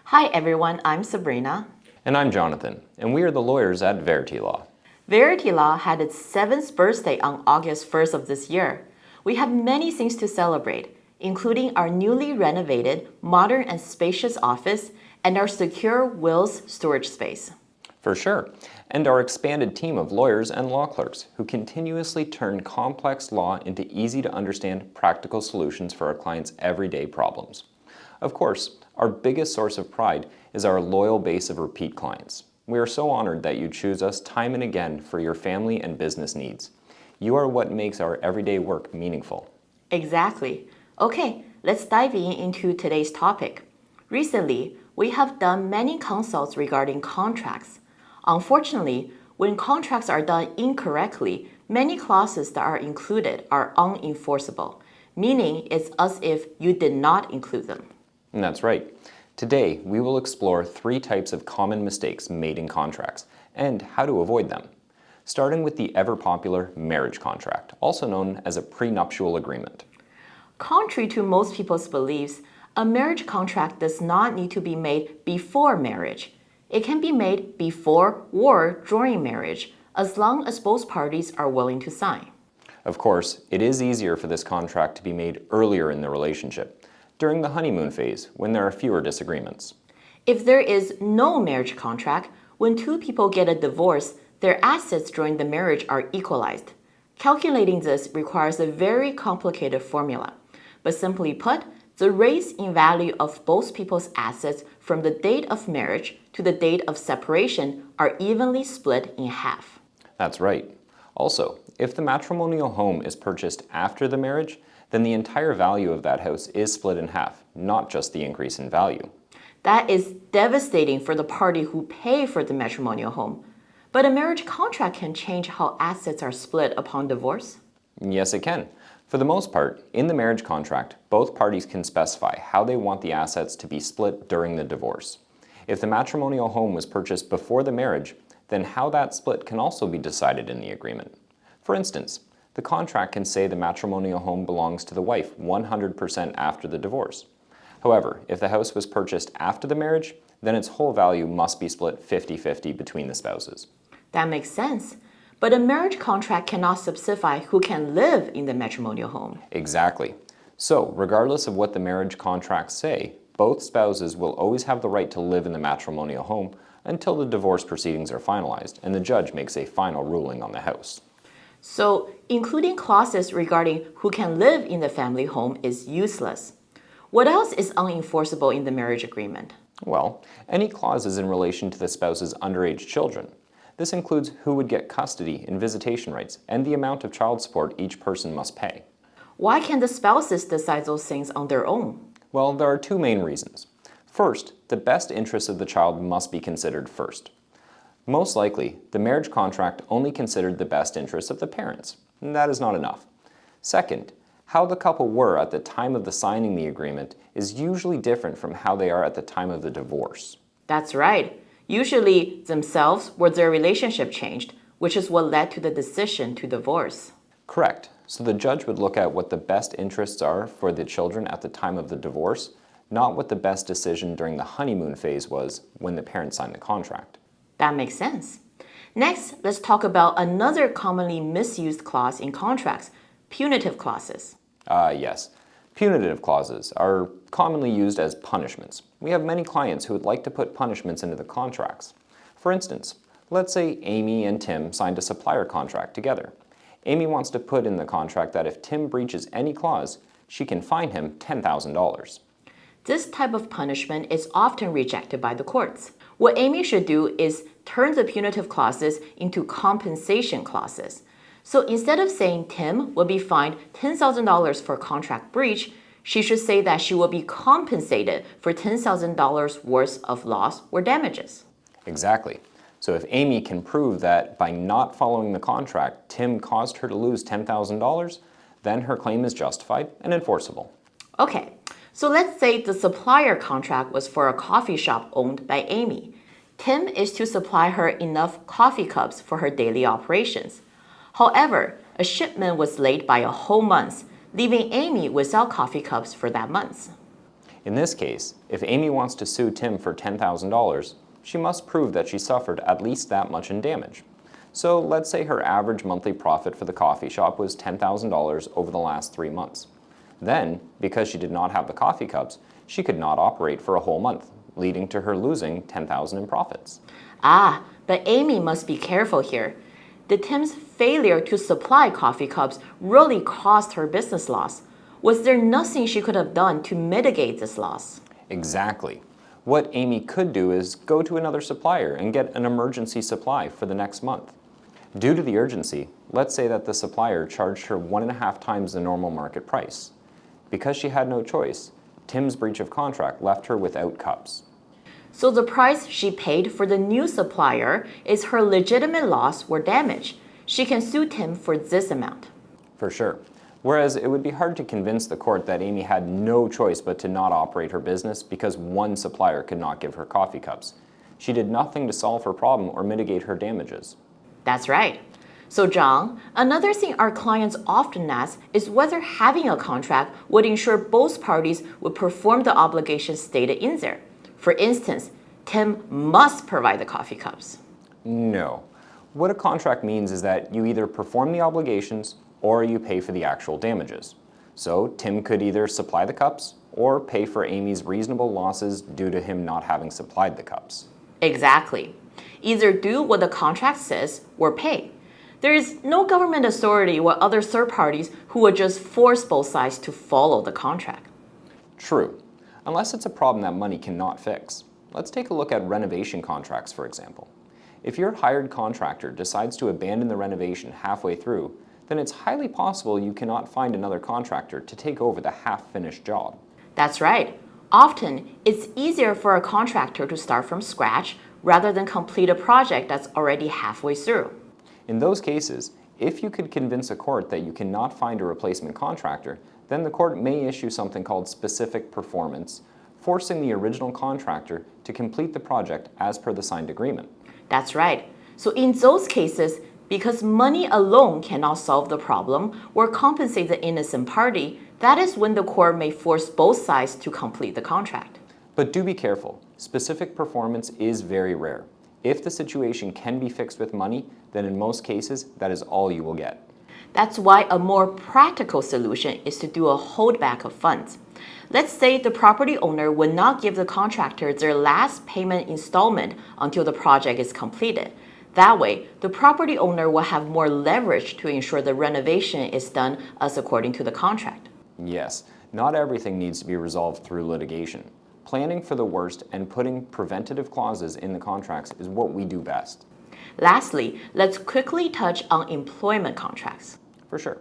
Hi everyone, I'm Sabrina. And I'm Jonathan, and we are the lawyers at Varity Law. VarityLaw had its 7th birthday on August 1st of this year. We have many things to celebrate, including our newly renovated, modern and spacious office and our secure wills storage space. For sure. And our expanded team of lawyers and law clerks who continuously turn complex law into easy-to-understand practical solutions for our clients' everyday problems. Of course, our biggest source of pride is our loyal base of repeat clients. We are so honored that you choose us time and again for your family and business needs. You are what makes our everyday work meaningful. Exactly. Okay, let's dive into today's topic. Recently, we have done many consults regarding contracts. Unfortunately, when contracts are done incorrectly, many clauses that are included are unenforceable, meaning it's as if you did not include them. And that's right. Today, we will explore 3 types of common mistakes made in contracts and how to avoid them. Starting with the ever-popular marriage contract, also known as a prenuptial agreement. Contrary to most people's beliefs, a marriage contract does not need to be made before marriage. It can be made before or during marriage, as long as both parties are willing to sign. Of course, it is easier for this contract to be made earlier in the relationship, during the honeymoon phase, when there are fewer disagreements. If there is no marriage contract, when two people get a divorce, their assets during the marriage are equalized. Calculating this requires a very complicated formula, but simply put, the raise in value of both people's assets from the date of marriage to the date of separation are evenly split in half. That's right. Also, if the matrimonial home is purchased after the marriage, then the entire value of that house is split in half, not just the increase in value. That is devastating for the party who pay for the matrimonial home. But a marriage contract can change how assets are split upon divorce? Yes, it can. For the most part, in the marriage contract, both parties can specify how they want the assets to be split during the divorce. If the matrimonial home was purchased before the marriage, then how that split can also be decided in the agreement. For instance, the contract can say the matrimonial home belongs to the wife 100% after the divorce. However, if the house was purchased after the marriage, then its whole value must be split 50-50 between the spouses. That makes sense. But a marriage contract cannot specify who can live in the matrimonial home. Exactly. So, regardless of what the marriage contracts say, both spouses will always have the right to live in the matrimonial home until the divorce proceedings are finalized and the judge makes a final ruling on the house. So, including clauses regarding who can live in the family home is useless. What else is unenforceable in the marriage agreement? Well, any clauses in relation to the spouse's underage children. This includes who would get custody and visitation rights and the amount of child support each person must pay. Why can't the spouses decide those things on their own? Well, there are 2 main reasons. First, the best interests of the child must be considered first. Most likely, the marriage contract only considered the best interests of the parents, and that is not enough. Second, how the couple were at the time of the signing the agreement is usually different from how they are at the time of the divorce. That's right. Usually themselves or their relationship changed, which is what led to the decision to divorce. Correct. So the judge would look at what the best interests are for the children at the time of the divorce, not what the best decision during the honeymoon phase was when the parents signed the contract. That makes sense. Next, let's talk about another commonly misused clause in contracts, punitive clauses. Yes. Punitive clauses are commonly used as punishments. We have many clients who would like to put punishments into the contracts. For instance, let's say Amy and Tim signed a supplier contract together. Amy wants to put in the contract that if Tim breaches any clause, she can fine him $10,000. This type of punishment is often rejected by the courts. What Amy should do is turn the punitive clauses into compensation clauses. So instead of saying Tim will be fined $10,000 for contract breach, she should say that she will be compensated for $10,000 worth of loss or damages. Exactly. So if Amy can prove that by not following the contract, Tim caused her to lose $10,000, then her claim is justified and enforceable. Okay, so let's say the supplier contract was for a coffee shop owned by Amy. Tim is to supply her enough coffee cups for her daily operations. However, a shipment was late by a whole month, leaving Amy without coffee cups for that month. In this case, if Amy wants to sue Tim for $10,000, she must prove that she suffered at least that much in damage. So let's say her average monthly profit for the coffee shop was $10,000 over the last 3 months. Then, because she did not have the coffee cups, she could not operate for a whole month, leading to her losing $10,000 in profits. Ah, but Amy must be careful here. Did Tim's failure to supply coffee cups really cost her business loss? Was there nothing she could have done to mitigate this loss? Exactly. What Amy could do is go to another supplier and get an emergency supply for the next month. Due to the urgency, let's say that the supplier charged her 1.5 times the normal market price. Because she had no choice, Tim's breach of contract left her without cups. So the price she paid for the new supplier is her legitimate loss or damage. She can sue Tim for this amount. For sure. Whereas it would be hard to convince the court that Amy had no choice but to not operate her business because one supplier could not give her coffee cups. She did nothing to solve her problem or mitigate her damages. That's right. So John, another thing our clients often ask is whether having a contract would ensure both parties would perform the obligations stated in there. For instance, Tim must provide the coffee cups. No. What a contract means is that you either perform the obligations or you pay for the actual damages. So Tim could either supply the cups or pay for Amy's reasonable losses due to him not having supplied the cups. Exactly. Either do what the contract says or pay. There is no government authority or other third parties who would just force both sides to follow the contract. True, unless it's a problem that money cannot fix. Let's take a look at renovation contracts, for example. If your hired contractor decides to abandon the renovation halfway through, then it's highly possible you cannot find another contractor to take over the half-finished job. That's right. Often, it's easier for a contractor to start from scratch rather than complete a project that's already halfway through. In those cases, if you could convince a court that you cannot find a replacement contractor, then the court may issue something called specific performance, forcing the original contractor to complete the project as per the signed agreement. That's right. So in those cases, because money alone cannot solve the problem or compensate the innocent party, that is when the court may force both sides to complete the contract. But do be careful. Specific performance is very rare. If the situation can be fixed with money, then in most cases, that is all you will get. That's why a more practical solution is to do a holdback of funds. Let's say the property owner would not give the contractor their last payment installment until the project is completed. That way, the property owner will have more leverage to ensure the renovation is done as according to the contract. Yes, not everything needs to be resolved through litigation. Planning for the worst and putting preventative clauses in the contracts is what we do best. Lastly, let's quickly touch on employment contracts. For sure.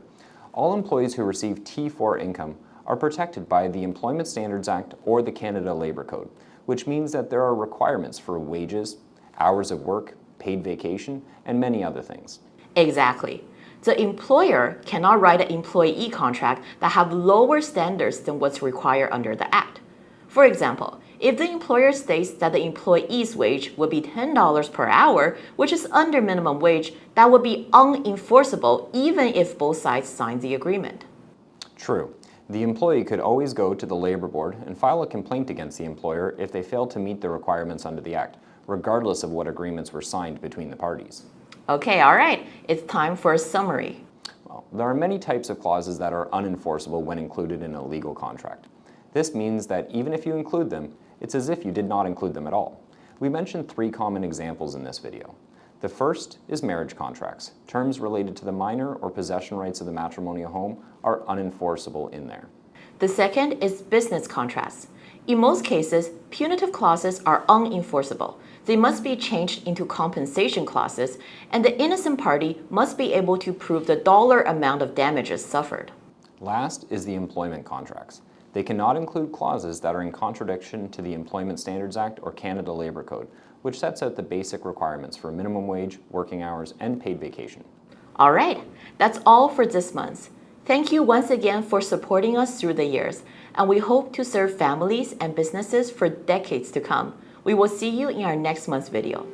All employees who receive T4 income are protected by the Employment Standards Act or the Canada Labour Code, which means that there are requirements for wages, hours of work, paid vacation, and many other things. Exactly. The employer cannot write an employee contract that have lower standards than what's required under the Act. For example, if the employer states that the employee's wage would be $10 per hour, which is under minimum wage, that would be unenforceable even if both sides sign the agreement. True. The employee could always go to the Labor Board and file a complaint against the employer if they fail to meet the requirements under the Act, regardless of what agreements were signed between the parties. Okay, all right. It's time for a summary. Well, there are many types of clauses that are unenforceable when included in a legal contract. This means that even if you include them, it's as if you did not include them at all. We mentioned 3 common examples in this video. The first is marriage contracts. Terms related to the minor or possession rights of the matrimonial home are unenforceable in there. The second is business contracts. In most cases, punitive clauses are unenforceable. They must be changed into compensation clauses, and the innocent party must be able to prove the dollar amount of damages suffered. Last is the employment contracts. They cannot include clauses that are in contradiction to the Employment Standards Act or Canada Labour Code, which sets out the basic requirements for minimum wage, working hours, and paid vacation. All right, that's all for this month. Thank you once again for supporting us through the years, and we hope to serve families and businesses for decades to come. We will see you in our next month's video.